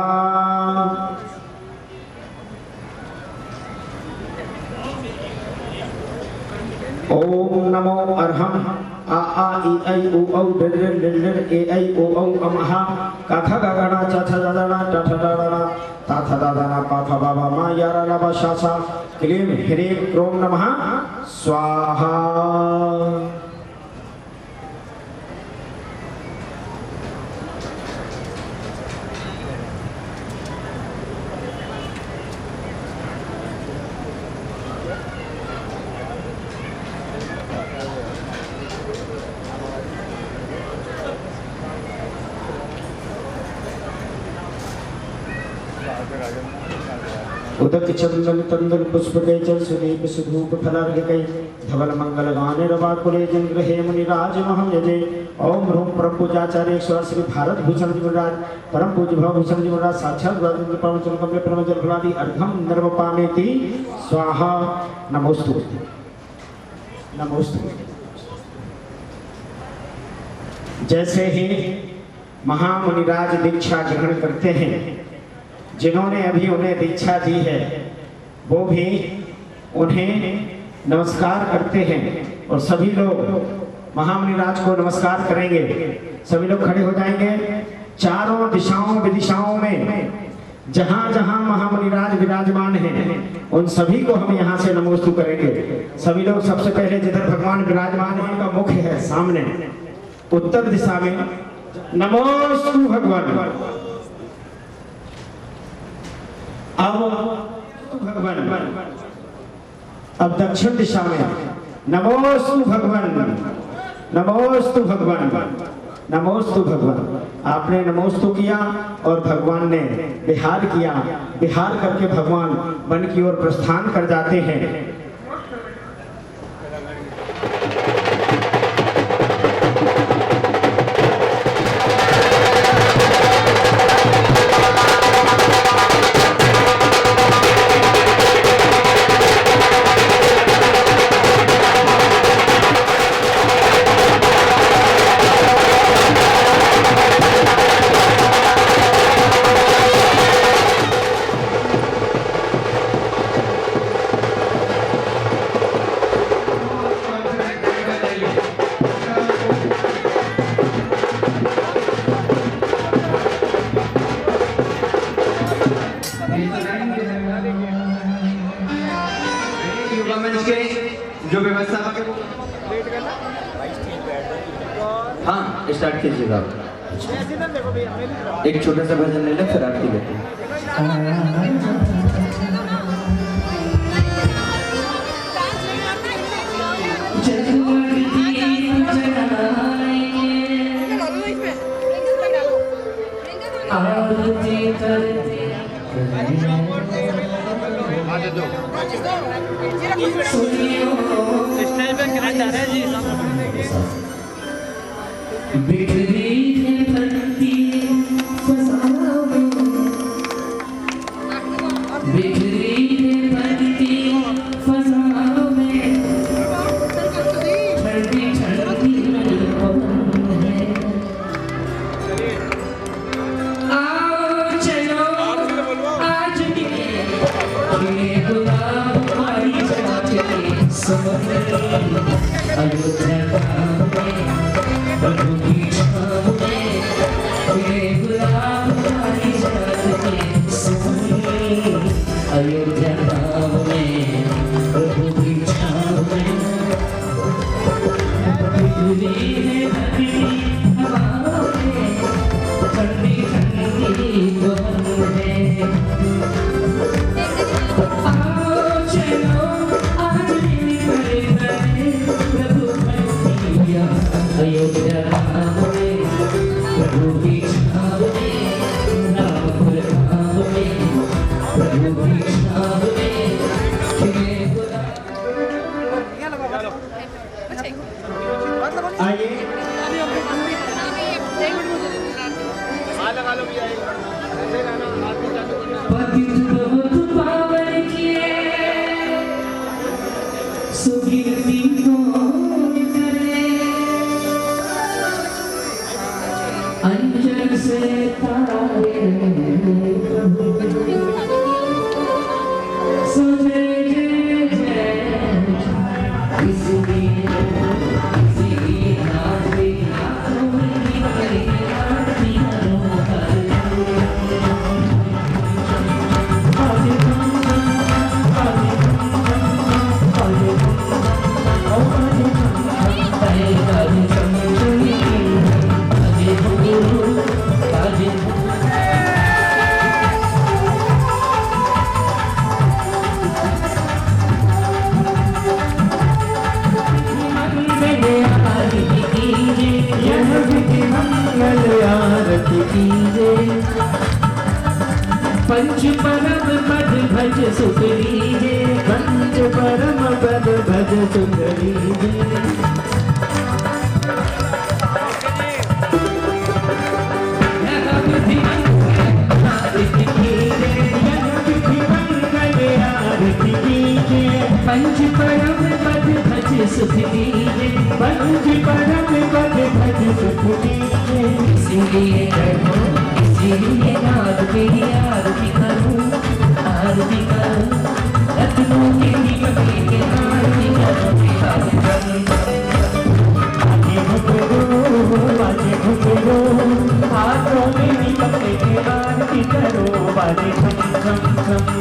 ओम नमो अर्हं आ ई ऐ उ औ ऋ ऋ ए ऐ ओ औ अमः क ख ग घ च छ ज ण ट ठ ड ण ता थ द द न प फ ब भ म य र ल व श ष क्लीं ह्रीं क्रों नमः स्वाहा। उदक चंदन तंदन पुष्प कैचल सुदीप सुधूप फलार्घ्य धवल मंगल गाने रवाकुले जंग्रहे मुनिराज महम यजे। ओम ह्रूं परम पूजाचार्य श्री भारत भूषण जी महाराज परम पूज्य भव भूषण जी महाराज साक्षात परमचल कमले परमचल फलादि अर्घम निर्वपामेति स्वाहा। नमोस्तु नमोस्तु। जैसे ही महामुनिराज दीक्षा ग्रहण करते हैं, जिन्होंने अभी उन्हें दीक्षा दी है वो भी उन्हें नमस्कार करते हैं और सभी लोग महामुनिराज को नमस्कार करेंगे। सभी लोग खड़े हो जाएंगे। चारों दिशाओं विदिशाओं में जहां जहां महामुनिराज विराजमान हैं उन सभी को हम यहाँ से नमोस्तु करेंगे। सभी लोग सबसे पहले जिधर भगवान विराजमान है उनका मुख है सामने उत्तर दिशा में नमोस्तु भगवान। अब दक्षिण दिशा में नमोस्तु भगवान नमोस्तु भगवान नमोस्तु भगवान। आपने नमोस्तु किया और भगवान ने विहार किया। विहार करके भगवान वन की ओर प्रस्थान कर जाते हैं। जो व्यवस्था हाँ स्टार्ट कीजिएगा। एक छोटा सा भजन ले लें फिर आरती लेते हैं। बिखरी है भक्ति फसाओ में, बिखरी है भक्ति फसाओ में, ठंडी ठंडी पवन है। आओ चलो आज ये गुलाब आई जाते समर अयोध्या प्रभु की छाँव में, ये गुलाब आई जाते समर अयोध्या धाम में, प्रभु की छाँव में। बिखरी है भक्ति हवाओं में, ठंडी ठंडी पवन है। आओ चलो आज मेरे पतित बहुत पावन किए सुकीर्ति कौन करे अंजन से तारे सुने जय जय इसलिए इसलिए नाचे आँखों में आरती करो पंच परम पद भज सुख लीजे पंच परम पद भज सुख लीजे पंच परम पद भज सुख लीजे पंच परम पद भज सुख लीजे इसलिए कहो इसलिए नाद तेरी आरती करूं रत्नों के दीपक के आरती करूं हाथों में दीपक के आरती करो बाजे खम खम खम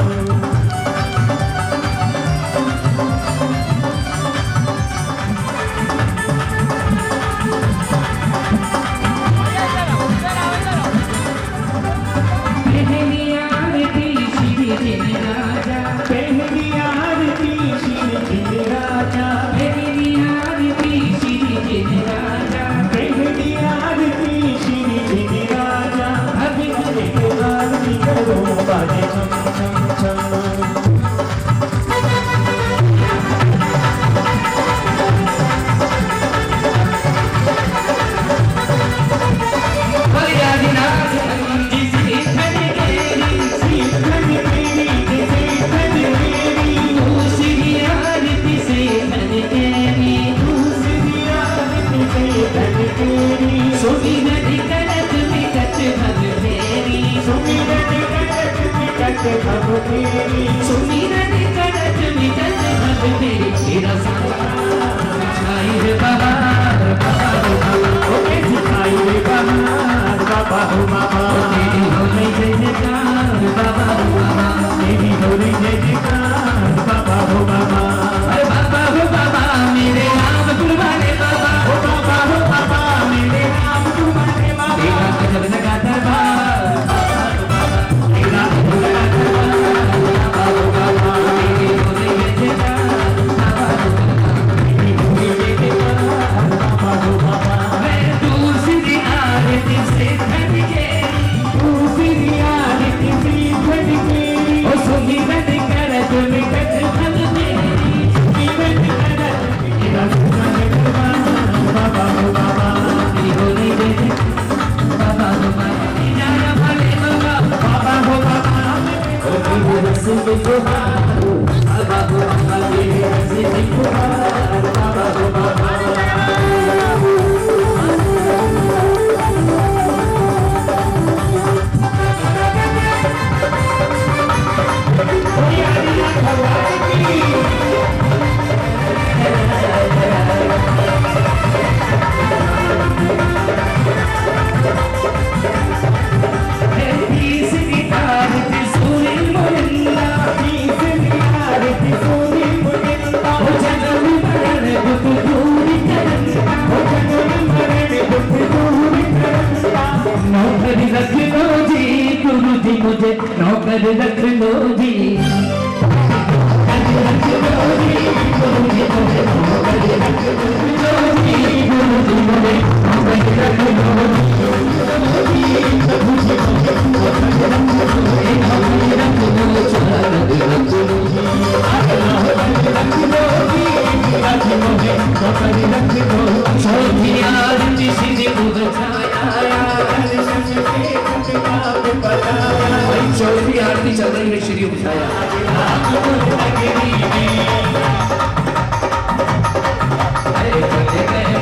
Thank you. भाई चौथी आरती चल रही है, श्री उठाया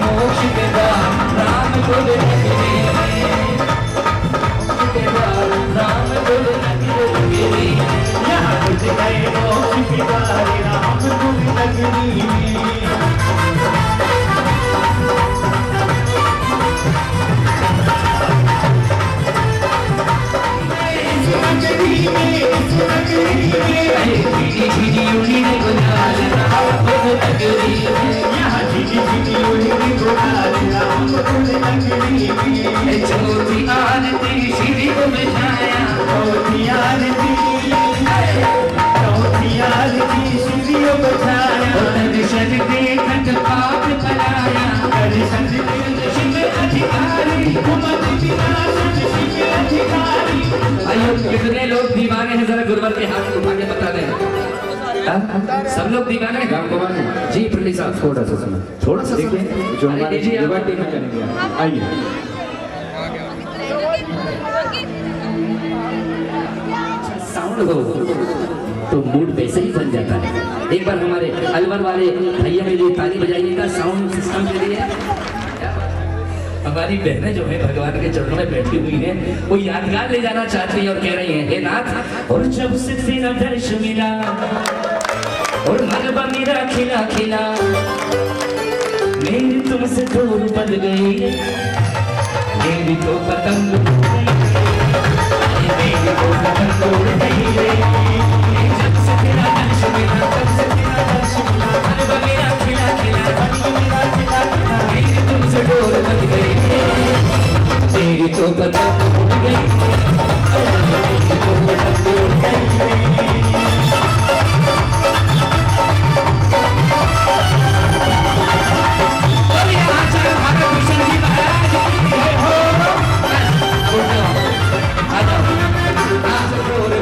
मोक्ष के द्वार राम गुरु नगरी राम गुरु नगरी यहाँ कुछ गए मोक्ष के द्वार राम गुरु नगरी चौथी आरती श्री को बिठाया चौथी आरती श्री को बिठाया दर्शन देखत पाप पलाया दर्शन शिव अधिकारी आइए कितने लोग दीवाने हैं जरा गुरुवर के हाथ उठा के बता दें। सब लोग दीवाने हैं जी पंडित साहब थोड़ा सा सुना थोड़ा सा देखिए जो हमारे युवा टीम में करेंगे आइए साउंड हो तो मूड वैसे ही बन जाता है। एक बार हमारे अलवर वाले भैया के लिए ताली बजाइएगा साउंड सिस्टम के लिए। हमारी बहनें जो है भगवान के चरणों में बैठी हुई हैं वो यादगार ले जाना चाहती है और कह रही हैं हे नाथ और जब से तेरा दर्श मिला और मनवा मेरा खिला खिला मेरी तुमसे दूर बन गई मेरी तो पतंग मेरी तो पतंग उड़ गई जब से तेरा दर्श मिला तब से तेरा दर्श मिला मनवा मेरा खिला खिला मेरी तुमसे दूर बन गई तेरी तो पतंग उड़ गई मेरी तो पतंग उड़ गई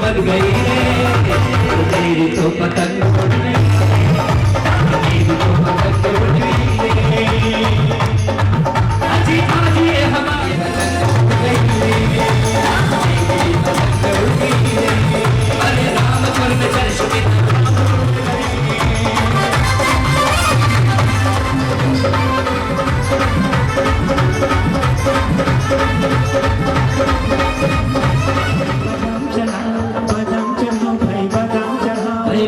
बन गई तेरी तो पतंग मेरी तो पतंग उड़ गई अजी आजी हमारी पतंग उड़ गई अरे राम पर में दर्श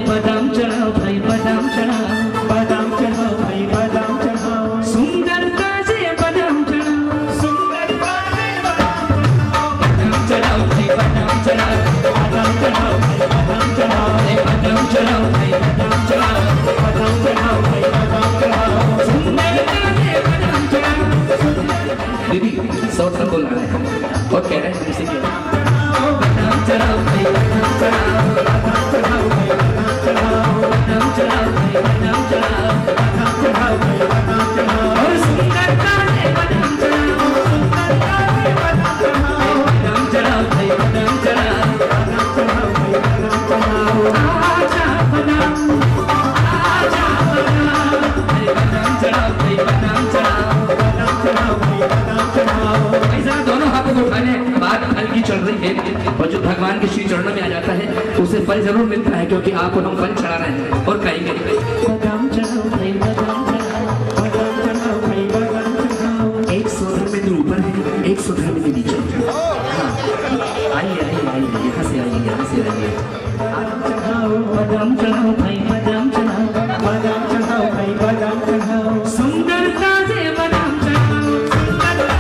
बदाम चढ़ाओ भाई बदाम चढ़ाओ बदाम चढ़ाओ भाई बदाम चढ़ाओ सुंदरता से बदाम चढ़ाओ सुंदरता से बदाम चढ़ाओ भाई बदाम चढ़ाओ बदाम चढ़ाओ भाई बदाम चढ़ाओ बदाम चढ़ाओ भाई बदाम चढ़ाओ बदाम चढ़ाओ भाई बदाम चढ़ाओ सुंदरता से बदाम चढ़ाओ दीदी सौ तक बोल रहा है और कह रहे हैं तुमसे क्या बदाम चढ़ाओ भाई बदाम चढ़ाओ बदाम चढ़ाओ भाई बदाम चढ़ाओ बदाम चढ़ाओ भाई बदाम चढ़ाओ बदाम चढ़ाओ भाई बदाम चढ़ाओ और सुंदरता से बदाम चढ़ाओ सुंदरता से बदाम चढ़ाओ बदाम चढ़ाओ भाई बदाम चढ़ाओ बदाम चढ़ाओ भाई बदाम चढ़ाओ आजा बदाम भाई बदाम चढ़ाओ भाई बदाम चढ़ाओ बदाम चढ़ाओ भाई बदाम चढ़ाओ ऐसा दोनों हाथों को उठाने बात हल्की चल रही है और जो भगवान के श्री चरणों में आ जाता है उसे फल जरूर मिलता है क्योंकि आपको हम फल चढ़ा रहे हैं और कहेंगे बदाम चढ़ाओ भाई बदाम चढ़ाओ बदाम चढ़ाओ भाई बदाम चढ़ाओ 100 में तो ऊपर है 100 में तो नीचे हाँ आइए आइए आइए यहाँ से आइए बदाम चढ़ाओ भाई बदाम चढ़ाओ बदाम चढ़ाओ भाई बदाम चढ़ाओ सुंदरता से बदाम चढ़ाओ सुंदरता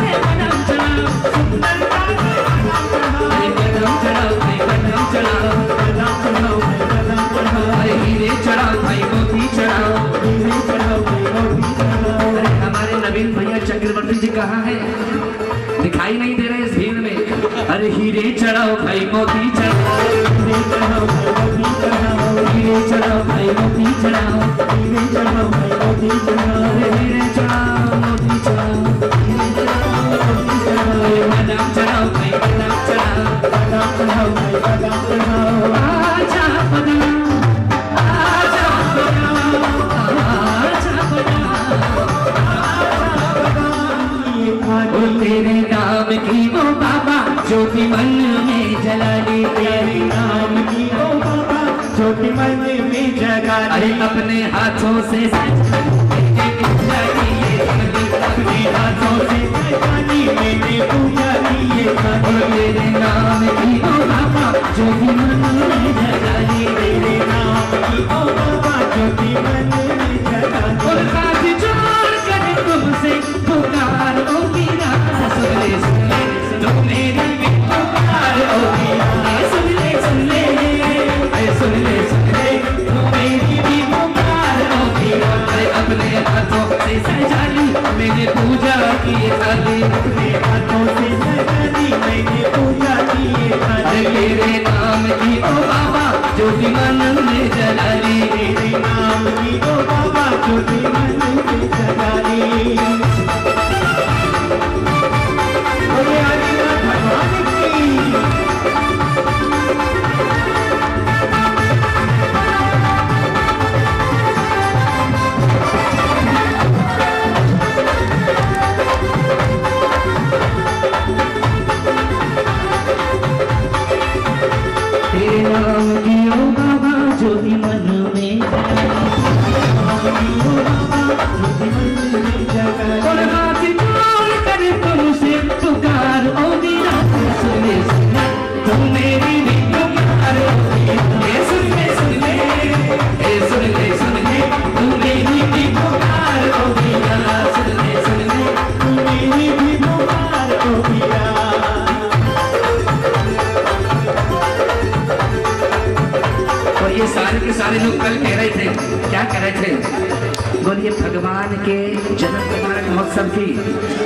से बदाम चढ़ाओ सुंदरता से बदाम चढ़ाओ भाई बदाम चढ़ाओ बदाम चढ़ाओ भाई बदाम चढ़ाओ अरे हीरे चढ़ाओ भाई मोती चढ़ाओ हीरे चढ़ाओ भाई मोती चढ़ाओ अरे हमारे नवीन भैया चक्रवर्ती जी कहाँ हैं दिखाई नहीं दे रहे इस भीड़ में अरे हीरे चढ़ाओ भाई मोती चढ़ाओ हीरे चढ़ाओ भाई मोती चढ़ाओ हीरे चढ़ाओ भाई मोती चढ़ाओ हीरे चढ़ाओ भाई मोती चढ़ाओ हीरे चढ़ाओ मोती चढ़ाओ हीरे चढ़ाओ मोती चढ़ाओ बदाम चढ़ाओ भाई बदाम चढ़ाओ बदाम चढ़ाओ भाई बदाम चढ़ाओ आजा बदाम आजा बदाम आजा बदाम तेरे नाम की ज्योति मन में जला ली तेरे नाम की ओ बाबा ज्योति मन में जगा ली। अरे अपने हाथों से अपने हाथों से सजानी मैंने पूजा की ये और तेरे नाम की ओ बाबा ज्योति मन में जगा ली तेरे नाम की ओ बाबा ज्योति मन में जगा ली। और हाथ जोड़ कर तुमसे पुकार ओ मीरा सुन ले तो मेरी भी पुकार ओ मीरा सुन ले सुन ले तो मेरी भी पुकार ओ मीरा। अपने हाथों से सजा ली मैंने पूजा की थाली अपने हाथों से सजा ली मैंने पूजा की थाली। तेरे नाम की ओ बाबा ज्योति मन में जला ली तेरे नाम की ओ बाबा ज्योति मन में जला ली। बोले आदिनाथ भगवान की। तेरे नाम की ओ बाबा ज्योति मन में और हाथ जोड़ कर तुमसे पुकार ओ मीरा सुन ले तुम मेरी भी पुकार सुन ले सुन ले तुम मेरी भी पुकार ओ मीरा सुन ले तुम मेरी भी पुकार ओ मीरा। और ये सारे के सारे लोग कल कह रहे थे क्या कह रहे थे बोलिए भगवान के जन्म प्रमाण महोत्सव की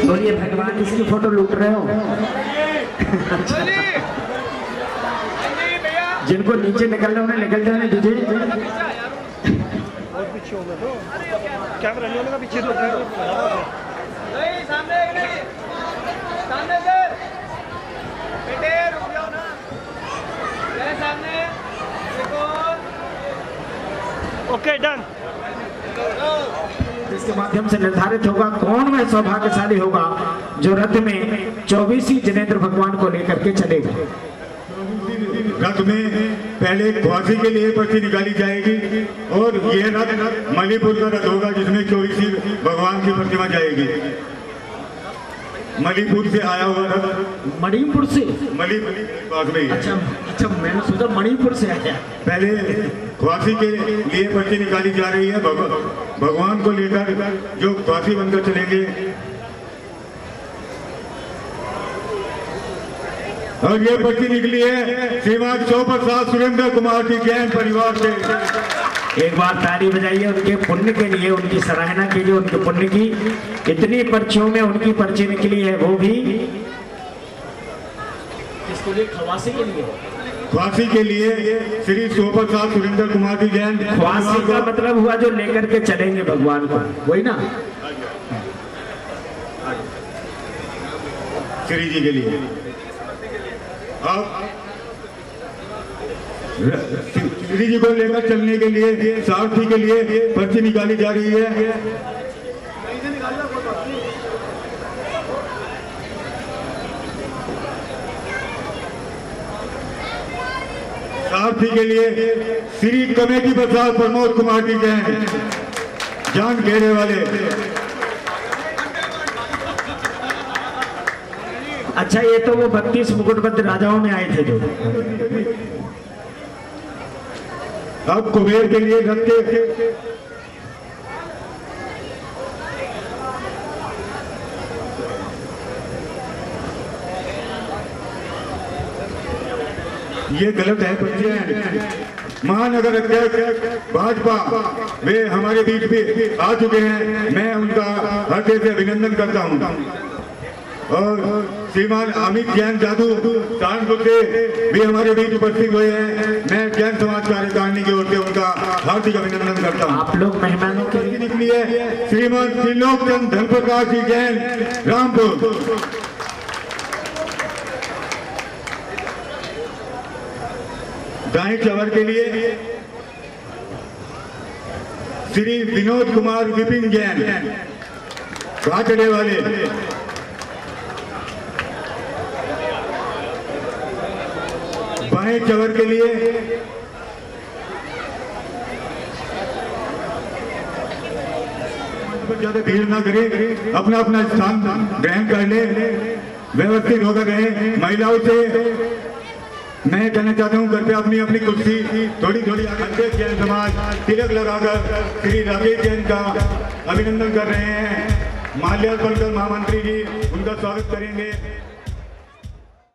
बोलिए भगवान किसकी फोटो लूट रहे हो। जिनको नीचे निकलना उन्हें निकल जाने दीजिए। कैमरा का पीछे तो बेटे रुक जाओ ना सामने ओके डन। इसके माध्यम से निर्धारित होगा कौन वह सौभाग्यशाली होगा जो रथ में 24 जिनेंद्र भगवान को लेकर के चलेगा। रथ में पहले ख्वासी के लिए पर्ची निकाली जाएगी और यह रथ मणिपुर का रथ होगा जिसमें 24 भगवान की प्रतिमा जाएगी। मणिपुर से आया हुआ रथ मणिपुर से अच्छा मैंने सोचा मणिपुर से आया। पहले ख्वासी के लिए पर्ची निकाली जा रही है भगवान को लेकर जो ख्वासी बनकर चलेंगे। और ये पर्ची निकली है श्रीमान चौप्रसाद सुरेंद्र कुमार जी जैन परिवार से। एक बार ताली बजाइए उनके पुण्य के लिए उनकी सराहना के लिए उनके पुण्य की। इतनी पर्चियों में उनकी पर्ची निकली है वो भी किसके लिए खवासी के लिए ख्वासी के लिए श्री चौप्रसाद सुरेंद्र कुमार जी जैन। ख्वासी का मतलब हुआ जो लेकर के चलेंगे भगवान को वही ना श्री जी के लिए। अब श्री जी को लेकर चलने के लिए सारथी के लिए पर्ची निकाली जा रही है। सारथी के लिए श्री कमेटी प्रसाद प्रमोद कुमार जी जैन जान घेरे वाले। अच्छा ये तो वो 32 मुकुटबद्ध राजाओं में आए थे जो। अब कुबेर के लिए रखते ये गलत है महानगर अध्यक्ष भाजपा वे हमारे बीच में आ चुके हैं। मैं उनका हृदय से अभिनंदन करता हूं। और श्रीमान अमित जैन जादू सहारनपुर से भी हमारे बीच उपस्थित हुए हैं। मैं जैन समाज कार्यकारिणी की ओर से उनका हार्दिक अभिनंदन करता हूं। आप लोग मेहमानों के लिए निकली है श्रीमान त्रिलोकचंद धनप्रकाश जी जैन रामपुर। दाएं चवर के लिए श्री विनोद कुमार विपिन जैन घाटड़े वाले। महेश चवर के लिए ज्यादा भीड़ ना करें, अपना अपना स्थान ग्रहण कर ले, व्यवस्थित होकर रहे। महिलाओं से मैं कहना चाहता हूँ घर पे अपनी अपनी कुर्सी थोड़ी थोड़ी अध्यक्ष जैन समाज तिलक लगाकर श्री राकेश जैन का अभिनंदन कर रहे हैं। माल्यार्पण कर महामंत्री जी उनका स्वागत करेंगे।